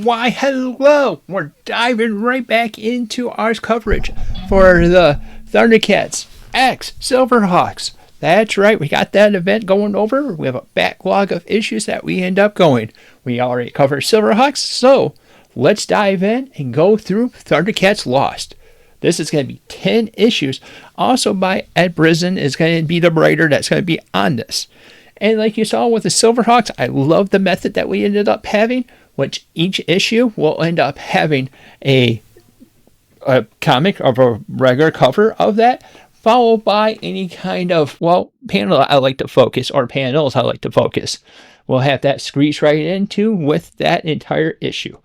Why, hello! We're diving right back into our coverage for the Thundercats X Silverhawks. That's right, we got that event going over. We have a backlog of issues that we end up going. We already covered Silverhawks, so let's dive in and go through Thundercats Lost. This is going to be 10 issues. Also by Ed Brisson is going to be the writer that's going to be on this. And like you saw with the Silverhawks, I love the method that we ended up having, which each issue will end up having a comic of a regular cover of that, followed by any kind of, panel I like to focus, or panels I like to focus. We'll have that squeeze right into with that entire issue.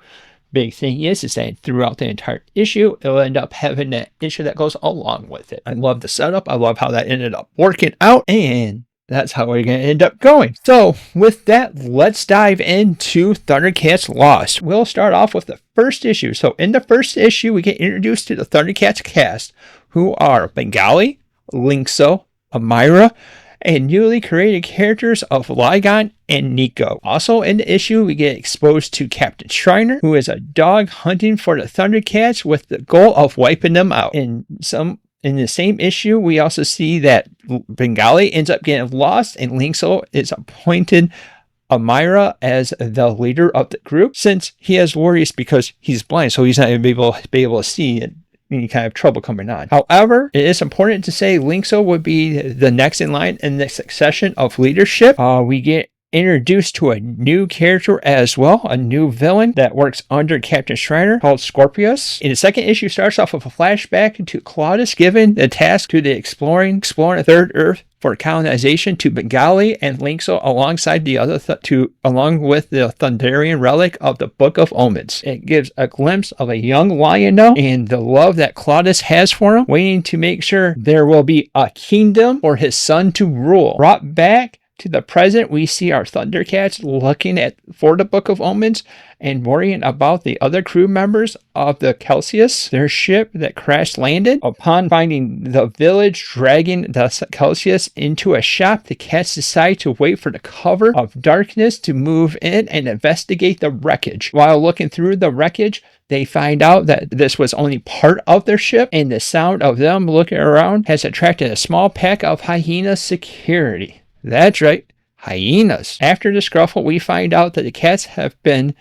Big thing is that throughout the entire issue, it'll end up having that issue that goes along with it. I love the setup. I love how that ended up working out, and that's how we're going to end up going. So with that, let's dive into Thundercats Lost. We'll start off with the first issue. So in the first issue, we get introduced to the Thundercats cast, who are Bengali, Linkso, Amira, and newly created characters of Ligon and Nico. Also in the issue, we get exposed to Captain Shriner, who is a dog hunting for the Thundercats with the goal of wiping them out. In the same issue, we also see that Bengali ends up getting lost, and Linkso is appointed Amira as the leader of the group, since he has worries because he's blind, so he's not going to be able to see any kind of trouble coming on. However, it is important to say Linkso would be the next in line in the succession of leadership. We get introduced to a new character as well, a new villain that works under Captain Shriner called Scorpius. In the second issue, starts off with a flashback to Claudius giving the task to the exploring the third Earth for colonization to Bengali and Linkso alongside the other along with the Thunderian relic of the Book of Omens. It gives a glimpse of a young Lionel and the love that Claudius has for him, waiting to make sure there will be a kingdom for his son to rule. Brought back to the present, we see our Thundercats looking for the Book of Omens and worrying about the other crew members of the Celsius, their ship that crash landed. Upon finding the village dragging the Celsius into a shop, the cats decide to wait for the cover of darkness to move in and investigate the wreckage. While looking through the wreckage, they find out that this was only part of their ship, and the sound of them looking around has attracted a small pack of hyena security. That's right, hyenas. After the scuffle, we find out that the cats have been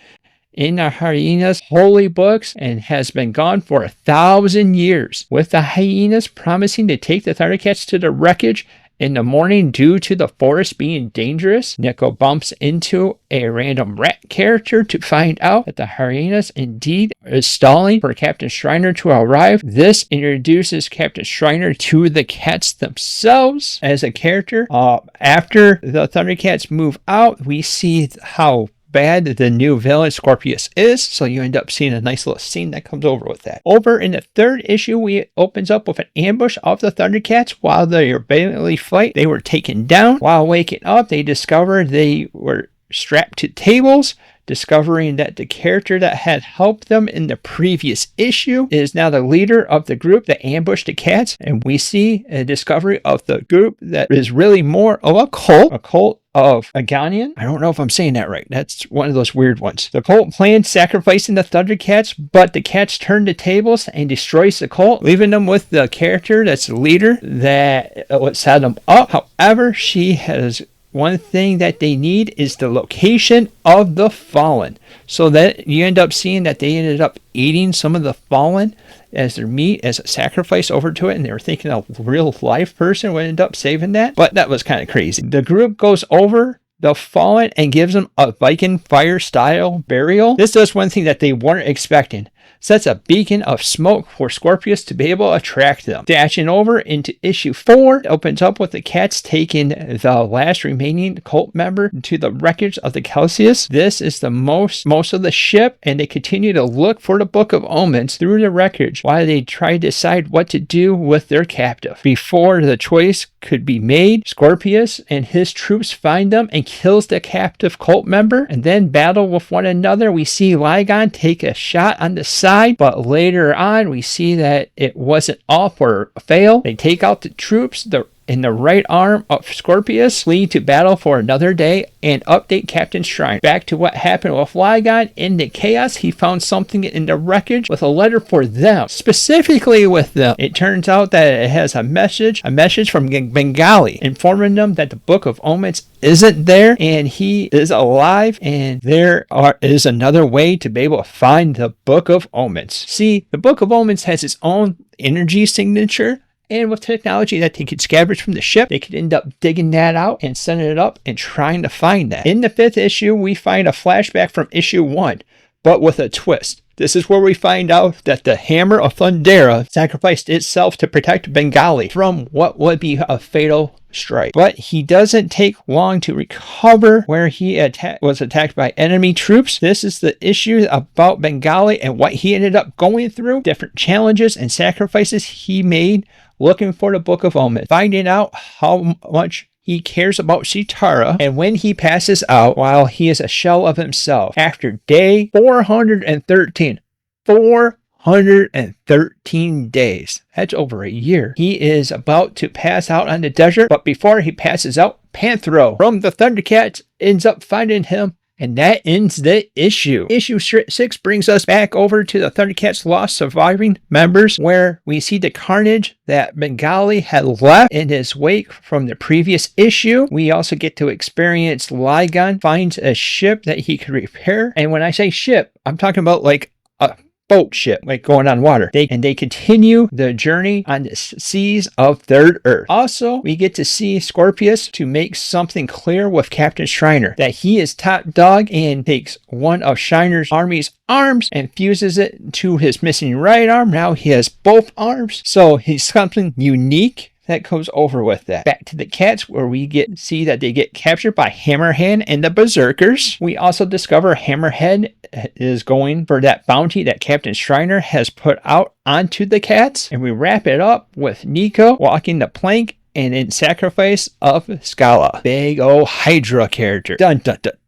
in the hyenas' holy books and has been gone for 1,000 years, with the hyenas promising to take the Thundercats to the wreckage in the morning due to the forest being dangerous. Nico bumps into a random rat character to find out that the hyenas indeed is stalling for Captain Shriner to arrive. This introduces Captain Shriner to the cats themselves as a character. After the Thundercats move out, we see how bad the new villain Scorpius is, so you end up seeing a nice little scene that comes over with that. Over in the third issue, we opens up with an ambush of the Thundercats. While they are valiantly fight, they were taken down. While waking up, they discovered they were strapped to tables, discovering that the character that had helped them in the previous issue is now the leader of the group that ambushed the cats. And we see a discovery of the group that is really more of a cult of Aganian. I don't know if I'm saying that right. That's one of those weird ones. The cult planned sacrificing the Thundercats, but the cats turn the tables and destroys the cult, leaving them with the character that's the leader that would set them up. However, she has one thing that they need is the location of the fallen. So that you end up seeing that they ended up eating some of the fallen as their meat, as a sacrifice over to it, and they were thinking a real life person would end up saving that. But that was kind of crazy. The group goes over the fallen and gives them a Viking fire style burial. This does one thing that they weren't expecting. Sets a beacon of smoke for Scorpius to be able to attract them. Dashing over into issue 4, opens up with the cats taking the last remaining cult member to the wreckage of the Celsius. This is the most of the ship, and they continue to look for the Book of Omens through the wreckage while they try to decide what to do with their captive. Before the choice could be made, Scorpius and his troops find them and kills the captive cult member, and then battle with one another. We see Ligon take a shot on the side, but later on we see that it wasn't all for a fail. They take out the troops, in the right arm of Scorpius flee to battle for another day and update Captain Shrine. Back to what happened with Lygon. In the chaos, he found something in the wreckage with a letter for them, specifically with them. It turns out that it has a message from Bengali, informing them that the Book of Omens isn't there and he is alive, and there is another way to be able to find the Book of Omens. See, the Book of Omens has its own energy signature, and with technology that they could scavenge from the ship, they could end up digging that out and sending it up and trying to find that. In the 5th issue, we find a flashback from issue 1, but with a twist. This is where we find out that the Hammer of Thundera sacrificed itself to protect Bengali from what would be a fatal strike. But he doesn't take long to recover where he was attacked by enemy troops. This is the issue about Bengali and what he ended up going through, different challenges and sacrifices he made looking for the Book of Omens, finding out how much he cares about Sitara, and when he passes out while he is a shell of himself. After day 413, 413 days, that's over a year, he is about to pass out on the desert, but before he passes out, Panthro from the Thundercats ends up finding him, and that ends the issue. Issue 6 brings us back over to the Thundercats' lost surviving members, where we see the carnage that Bengali had left in his wake from the previous issue. We also get to experience Lygon finds a ship that he could repair. And when I say ship, I'm talking about like a boat ship, like going on water. They continue the journey on the seas of Third Earth. Also, we get to see Scorpius to make something clear with Captain Shriner, that he is top dog, and takes one of Shriner's army's arms and fuses it to his missing right arm. Now he has both arms. So he's something unique that goes over with that. Back to the cats, where we see that they get captured by Hammerhead and the Berserkers. We also discover Hammerhead is going for that bounty that Captain Shriner has put out onto the cats. And we wrap it up with Nico walking the plank and in sacrifice of Scala. Big ol' Hydra character. Dun dun dun dun.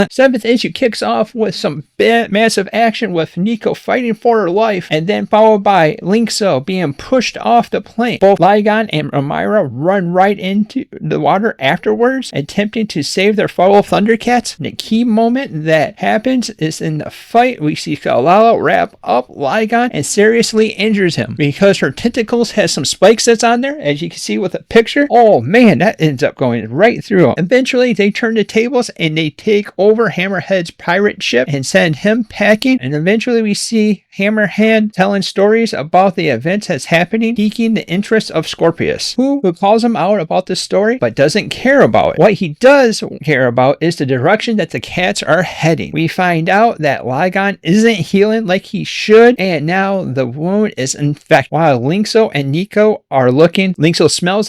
7th issue kicks off with some massive action with Nico fighting for her life, and then followed by Linkso being pushed off the plane. Both Lygon and Amira run right into the water afterwards, attempting to save their fellow Thundercats. And the key moment that happens is in the fight, we see Kalala wrap up Lygon and seriously injures him because her tentacles has some spikes that's on there, as you can see with a picture. Oh man, that ends up going right through him. Eventually, they turn the tables and they take over Hammerhead's pirate ship and send him packing. And eventually we see Hammerhead telling stories about the events that's happening, piquing the interest of Scorpius, who calls him out about the story but doesn't care about it. What he does care about is the direction that the cats are heading. We find out that Lygon isn't healing like he should, and now the wound is infected. While Linkso and Nico are looking, Linkso smells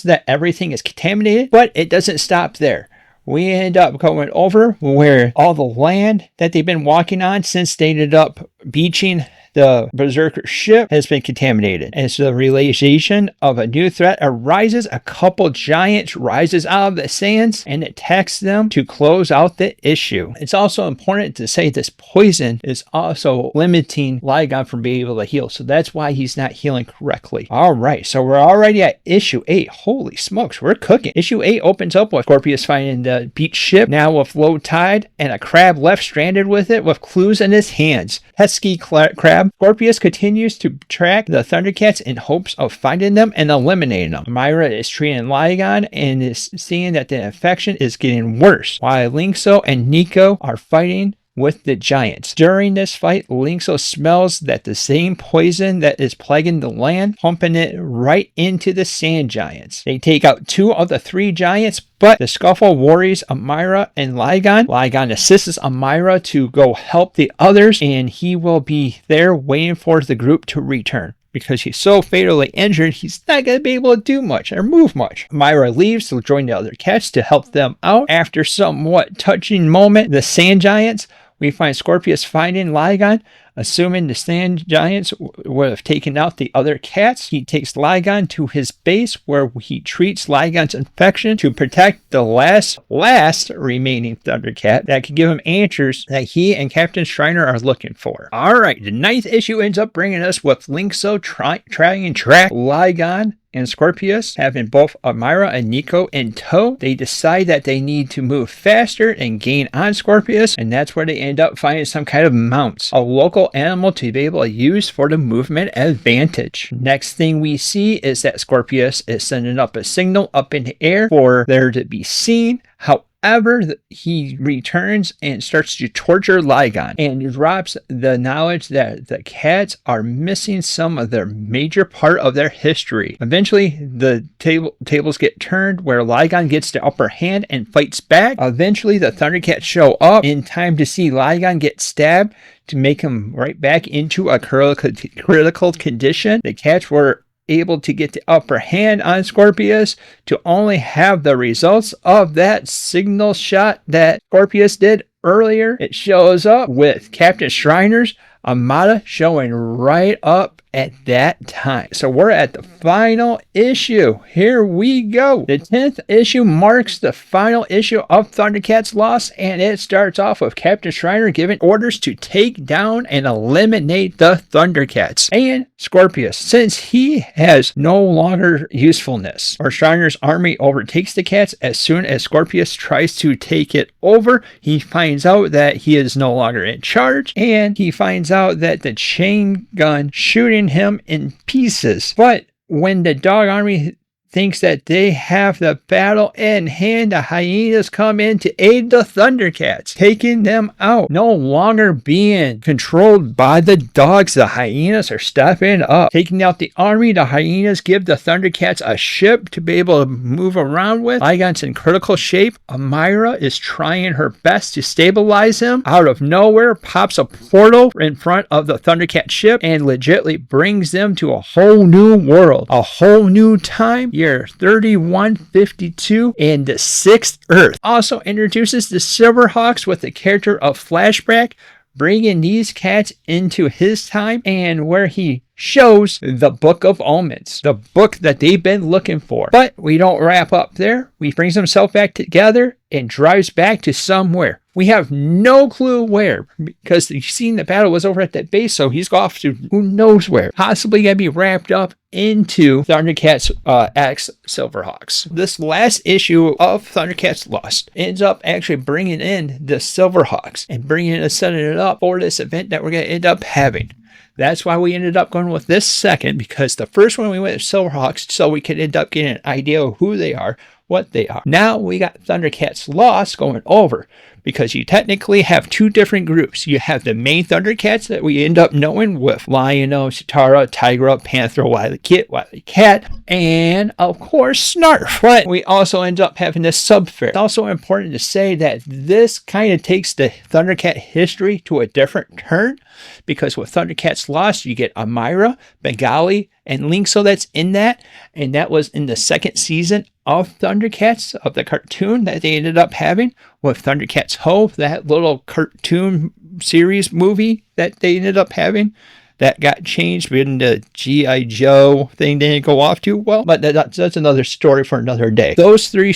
that everything is contaminated, but it doesn't stop there. We end up going over where all the land that they've been walking on since they ended up beaching the Berserker ship has been contaminated. As the realization of a new threat arises, a couple giants rises out of the sands and attacks them to close out the issue. It's also important to say this poison is also limiting Lygon from being able to heal, so that's why he's not healing correctly. Alright, so we're already at issue 8. Holy smokes, we're cooking. Issue 8 opens up with Scorpius finding the beach ship, now with low tide, and a crab left stranded with it with clues in his hands. Pesky crab. Scorpius continues to track the Thundercats in hopes of finding them and eliminating them. Myra is treating Lygon and is seeing that the infection is getting worse, while Linkso and Nico are fighting with the giants. During this fight, Linkso smells that the same poison that is plaguing the land, pumping it right into the sand giants. They take out 2 of the 3 giants, but the scuffle worries Amira and Lygon. Lygon assists Amira to go help the others, and he will be there waiting for the group to return. Because he's so fatally injured, he's not going to be able to do much or move much. Myra leaves to join the other cats to help them out. After somewhat touching moment, the sand giants, we find Scorpius finding Lygon Assuming the Sand Giants would have taken out the other cats, he takes Ligon to his base where he treats Ligon's infection to protect the last remaining Thundercat that could give him answers that he and Captain Shriner are looking for. Alright, the 9th issue ends up bringing us with Linkso trying to track Ligon and Scorpius, having both Amira and Nico in tow. They decide that they need to move faster and gain on Scorpius, and that's where they end up finding some kind of mounts, a local animal to be able to use for the movement advantage. Next thing we see is that Scorpius is sending up a signal up in the air for there to be seen. However, he returns and starts to torture Ligon and drops the knowledge that the cats are missing some of their major part of their history. Eventually, the tables get turned where Ligon gets the upper hand and fights back. Eventually, the Thundercats show up in time to see Ligon get stabbed to make him right back into a critical condition. The cats were able to get the upper hand on Scorpius to only have the results of that signal shot that Scorpius did earlier. It shows up with Captain Shriner's Amada showing right up at that time. So we're at the final issue. Here we go. The 10th issue marks the final issue of Thundercats Lost, and it starts off with Captain Shriner giving orders to take down and eliminate the Thundercats and Scorpius, since he has no longer usefulness. Or Shriner's army overtakes the cats. As soon as Scorpius tries to take it over, he finds out that he is no longer in charge, and he finds out that the chain gun shooting him in pieces. But when the dog army thinks that they have the battle in hand, the hyenas come in to aid the Thundercats, taking them out. No longer being controlled by the dogs, the hyenas are stepping up, taking out the army. The hyenas give the Thundercats a ship to be able to move around with. Ligon's in critical shape. Amira is trying her best to stabilize him. Out of nowhere pops a portal in front of the Thundercat ship and legitly brings them to a whole new world, a whole new time. Year 3152 and the 6th Earth. Also introduces the Silverhawks with the character of Flashback, bringing these cats into his time, and where he shows the Book of Omens, the book that they've been looking for. But we don't wrap up there. He brings himself back together and drives back to somewhere. We have no clue where, because you've seen the battle was over at that base, so he's off to who knows where. Possibly going to be wrapped up into Thundercats X Silverhawks. This last issue of Thundercats Lost ends up actually bringing in the Silverhawks and setting it up for this event that we're going to end up having. That's why we ended up going with this second, because the first one we went with Silverhawks so we could end up getting an idea of who they are, what they are. Now we got Thundercats Lost going over, because you technically have two different groups. You have the main Thundercats that we end up knowing with Lion-O, Chitara, Tigra, Panther, Wily Kit, Wily Cat, and of course Snarf. But we also end up having this subfair. It's also important to say that this kind of takes the Thundercat history to a different turn, because with Thundercats Lost, you get Amira, Bengali, and Linkso that's in that, and that was in the second season of Thundercats, of the cartoon that they ended up having with Thundercats Ho, that little cartoon series movie that they ended up having that got changed when the G.I. Joe thing didn't go off too well. But that's another story for another day. Those three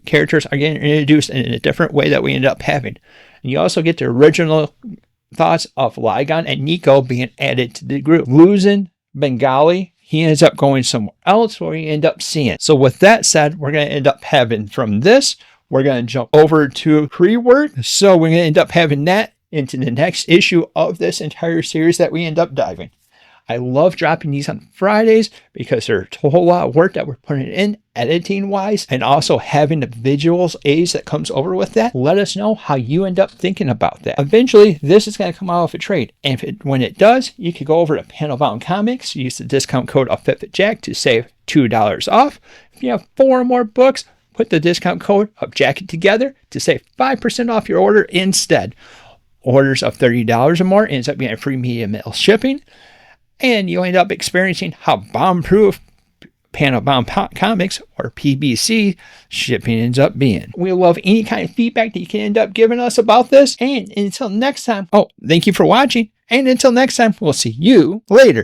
characters are getting introduced in a different way that we ended up having. And you also get the original thoughts of Ligon and Nico being added to the group. Losing Bengali, he ends up going somewhere else where we end up seeing. So with that said, we're going to end up having from this, we're going to jump over to pre-work. So we're going to end up having that into the next issue of this entire series that we end up diving. I love dropping these on Fridays because there's a whole lot of work that we're putting in editing wise, and also having the visuals aids that comes over with that. Let us know how you end up thinking about that. Eventually, this is going to come out of a trade. And when it does, you can go over to Panelbound Comics, use the discount code of FitFitJack to save $2 off. If you have 4 or more books, put the discount code of Jacket together to save 5% off your order instead. Orders of $30 or more ends up being free media mail shipping. And you end up experiencing how bomb-proof Panel Bound Comics, or PBC, shipping ends up being. We love any kind of feedback that you can end up giving us about this. And until next time, thank you for watching. And until next time, we'll see you later.